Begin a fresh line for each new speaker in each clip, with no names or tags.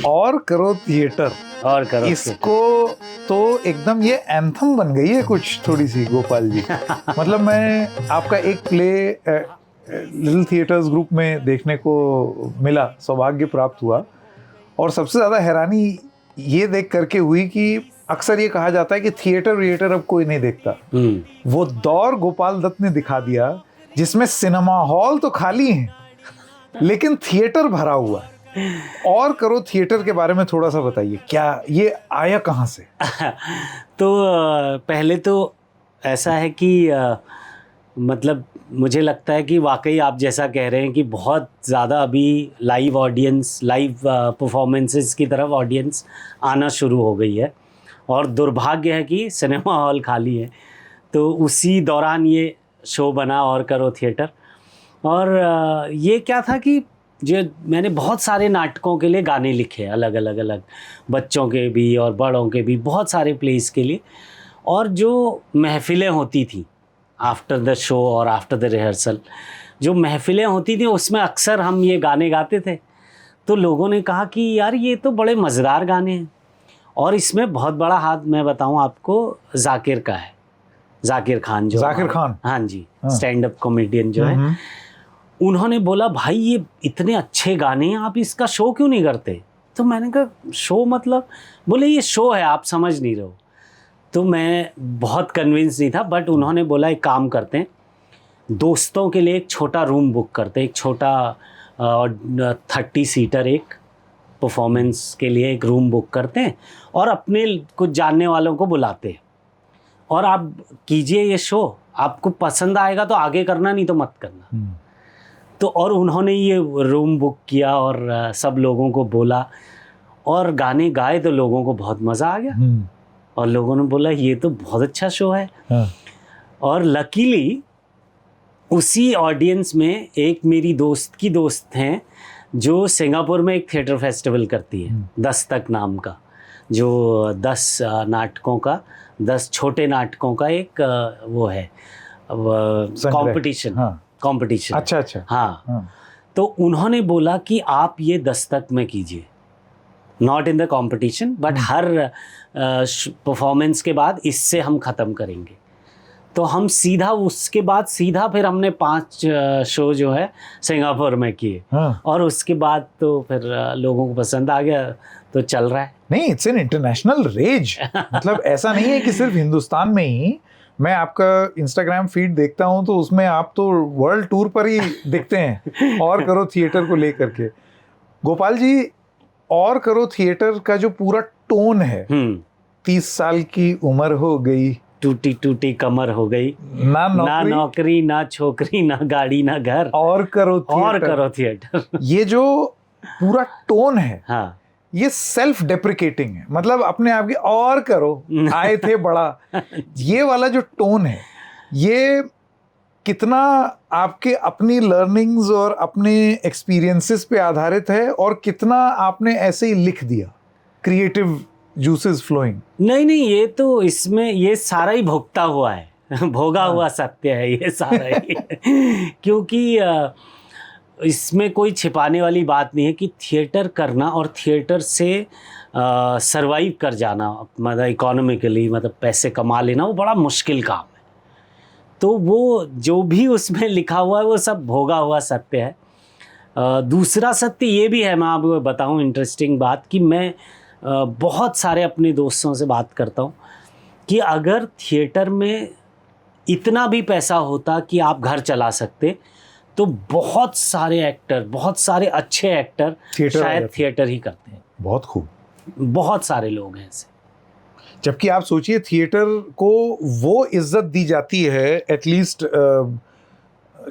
और करो थिएटर,
और करो
इसको तो एकदम ये एंथम बन गई है कुछ थोड़ी सी गोपाल जी। मतलब मैं आपका एक प्ले लिटिल थिएटर्स ग्रुप में देखने को मिला, सौभाग्य प्राप्त हुआ, और सबसे ज़्यादा हैरानी ये देख करके हुई कि अक्सर ये कहा जाता है कि थिएटर अब कोई नहीं देखता। वो दौर गोपाल दत्त ने दिखा दिया जिसमें सिनेमा हॉल तो खाली हैं लेकिन थिएटर भरा हुआ है। और करो थिएटर के बारे में थोड़ा सा बताइए, क्या ये आया कहाँ से?
तो पहले तो ऐसा है कि मतलब मुझे लगता है कि वाकई आप जैसा कह रहे हैं कि बहुत ज़्यादा अभी लाइव ऑडियंस, लाइव परफॉर्मेंसेस की तरफ ऑडियंस आना शुरू हो गई है, और दुर्भाग्य है कि सिनेमा हॉल खाली है। तो उसी दौरान ये शो बना और करो थिएटर। और ये क्या था कि जो मैंने बहुत सारे नाटकों के लिए गाने लिखे, अलग अलग बच्चों के भी और बड़ों के भी, बहुत सारे प्लेस के लिए। और जो महफ़िलें होती थी आफ्टर द शो और आफ्टर द रिहर्सल, जो महफ़िलें होती थी उसमें अक्सर हम ये गाने गाते थे। तो लोगों ने कहा कि यार ये तो बड़े मज़ेदार गाने हैं, और इसमें बहुत बड़ा हाथ मैं बताऊं आपको जाकिर का है, जाकिर खान जो
जाकिर खान,
हाँ जी, स्टैंड अप कॉमेडियन जो है। उन्होंने बोला भाई ये इतने अच्छे गाने हैं, आप इसका शो क्यों नहीं करते? तो मैंने कहा शो मतलब? बोले ये शो है, आप समझ नहीं रहे हो। तो मैं बहुत कन्विंस नहीं था, बट उन्होंने बोला एक काम करते हैं, दोस्तों के लिए एक छोटा रूम बुक करते हैं, एक छोटा 30 सीटर एक परफॉर्मेंस के लिए एक रूम बुक करते हैं, और अपने कुछ जानने वालों को बुलाते हैं, और आप कीजिए ये शो, आपको पसंद आएगा तो आगे करना, नहीं तो मत करना। तो और उन्होंने ये रूम बुक किया और सब लोगों को बोला, और गाने गाए तो लोगों को बहुत मज़ा आ गया, और लोगों ने बोला ये तो बहुत अच्छा शो है। और लकीली उसी ऑडियंस में एक मेरी दोस्त की दोस्त हैं जो सिंगापुर में एक थिएटर फेस्टिवल करती है, 10 तक नाम का, जो 10 नाटकों का, 10 छोटे नाटकों का एक वो है कंपटीशन।
अच्छा।
हाँ। तो उन्होंने बोला कि आप ये 10 तक में कीजिए, not in the competition but her performance के बाद इससे हम ख़त्म करेंगे। तो हम सीधा उसके बाद फिर हमने 5 शो जो है सिंगापुर में किए। और उसके बाद तो फिर लोगों को पसंद आ गया, तो चल रहा है।
नहीं, इट्स एन इंटरनेशनल रेज। मतलब ऐसा नहीं है कि सिर्फ हिंदुस्तान में ही। मैं आपका इंस्टाग्राम फीड देखता हूं तो उसमें आप तो वर्ल्ड टूर पर ही दिखते हैं और करो थिएटर को लेकर के। गोपाल जी, और करो थिएटर का जो पूरा टोन है, 30 साल की उम्र हो गई,
टूटी टूटी कमर हो गई, ना नौकरी ना छोकरी ना गाड़ी ना घर, और करो थिएटर।
ये जो पूरा टोन है,
हाँ,
ये सेल्फ डेप्रिकेटिंग है। मतलब अपने आप की और करो, आए थे बड़ा, ये वाला जो टोन है, ये कितना आपके अपनी लर्निंग्स और अपने एक्सपीरियंसेस पे आधारित है, और कितना आपने ऐसे ही लिख दिया, क्रिएटिव जूसेस फ्लोइंग?
नहीं, ये तो इसमें ये सारा ही भोगता हुआ है, भोगा हुआ सत्य है ये सारा ही। क्योंकि इसमें कोई छिपाने वाली बात नहीं है कि थिएटर करना और थिएटर से सरवाइव कर जाना, मतलब इकोनॉमिकली, मतलब पैसे कमा लेना, वो बड़ा मुश्किल काम है। तो वो जो भी उसमें लिखा हुआ है वो सब भोगा हुआ सत्य है। दूसरा सत्य ये भी है, मैं आपको बताऊं इंटरेस्टिंग बात, कि मैं बहुत सारे अपने दोस्तों से बात करता हूँ कि अगर थिएटर में इतना भी पैसा होता कि आप घर चला सकते, तो बहुत सारे एक्टर, बहुत सारे अच्छे एक्टर शायद थिएटर ही करते हैं।
बहुत खूब, बहुत
सारे लोग हैं ऐसे।
जबकि आप सोचिए, थिएटर को वो इज्जत दी जाती है एटलीस्ट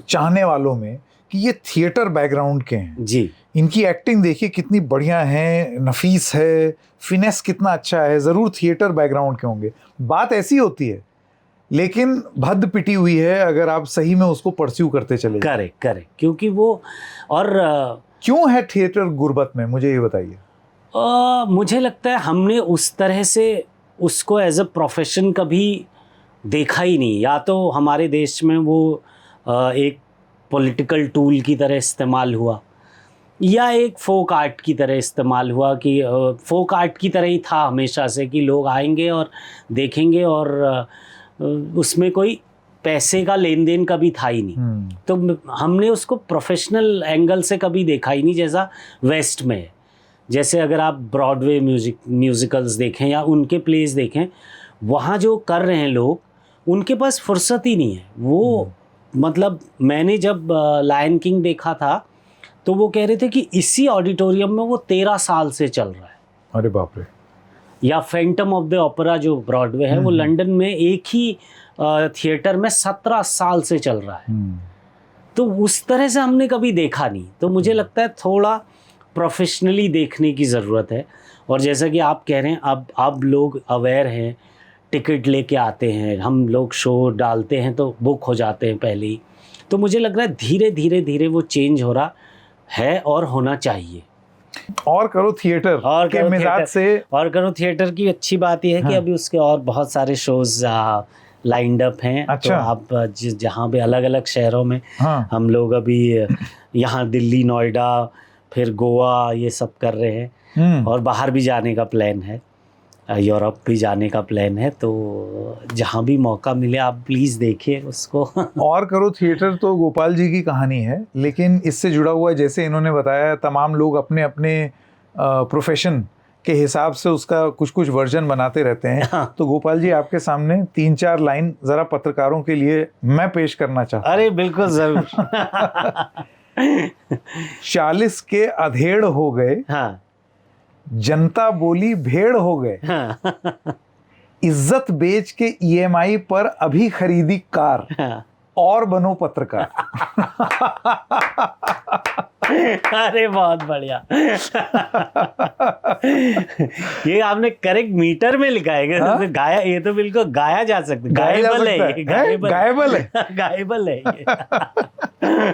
चाहने वालों में कि ये थिएटर बैकग्राउंड के हैं
जी।
इनकी एक्टिंग देखिए कितनी बढ़िया है, नफीस है, फिनेस कितना अच्छा है, ज़रूर थिएटर बैकग्राउंड के होंगे। बात ऐसी होती है, लेकिन भद्द पिटी हुई है अगर आप सही में उसको परस्यू करते चले।
करेक्ट, क्योंकि वो, और
क्यों है थिएटर गुर्बत में, मुझे ये बताइए।
मुझे लगता है हमने उस तरह से उसको एज अ प्रोफेशन कभी देखा ही नहीं। या तो हमारे देश में वो एक पॉलिटिकल टूल की तरह इस्तेमाल हुआ, या एक फोक आर्ट की तरह इस्तेमाल हुआ कि फोक आर्ट की तरह ही था हमेशा से कि लोग आएंगे और देखेंगे और उसमें कोई पैसे का लेन देन कभी था ही नहीं। तो हमने उसको प्रोफेशनल एंगल से कभी देखा ही नहीं, जैसा वेस्ट में है। जैसे अगर आप ब्रॉडवे म्यूजिकल्स देखें या उनके प्लेस देखें, वहाँ जो कर रहे हैं लोग, उनके पास फुर्सत ही नहीं है। वो मतलब मैंने जब लायन किंग देखा था तो वो कह रहे थे कि इसी ऑडिटोरियम में वो 13 साल से चल रहा है।
अरे बाप रे।
या फैंटम ऑफ द ओपेरा जो ब्रॉडवे है वो लंदन में एक ही थिएटर में 17 साल से चल रहा है। तो उस तरह से हमने कभी देखा नहीं। तो मुझे लगता है थोड़ा प्रोफेशनली देखने की ज़रूरत है। और जैसा कि आप कह रहे हैं, अब लोग अवेयर हैं, टिकट लेके आते हैं, हम लोग शो डालते हैं तो बुक हो जाते हैं पहले ही। तो मुझे लग रहा है धीरे धीरे धीरे वो चेंज हो रहा है और होना चाहिए।
और करो थिएटर
और
के मिजाज से।
और करो थिएटर की अच्छी बात यह है कि अभी उसके और बहुत सारे शोज लाइंड अप हैं।
अच्छा।
तो आप जहाँ पे अलग अलग शहरों में
हाँ।
हम लोग अभी यहाँ दिल्ली, नोएडा, फिर गोवा, ये सब कर रहे हैं। और बाहर भी जाने का प्लान है, यूरोप भी जाने का प्लान है। तो जहाँ भी मौका मिले आप प्लीज़ देखिए उसको।
और करो थिएटर तो गोपाल जी की कहानी है, लेकिन इससे जुड़ा हुआ, जैसे इन्होंने बताया, तमाम लोग अपने अपने प्रोफेशन के हिसाब से उसका कुछ कुछ वर्जन बनाते रहते हैं।
हाँ।
तो गोपाल जी, आपके सामने 3-4 लाइन जरा पत्रकारों के लिए मैं पेश करना चाहता हूं।
अरे बिल्कुल ज़रूर।
40 के अधेड़ हो गए,
हाँ।
जनता बोली भेड़ हो गए,
हाँ।
इज्जत बेच के EMI पर अभी खरीदी कार,
हाँ।
और बनो पत्रकार।
अरे बहुत बढ़िया। ये आपने करेक्ट मीटर में लिखा है।
हाँ?
तो गाया, ये तो बिल्कुल गाया जा सकता है। गायबल है ये, गायबल
गायबल है।
गायबल है ये।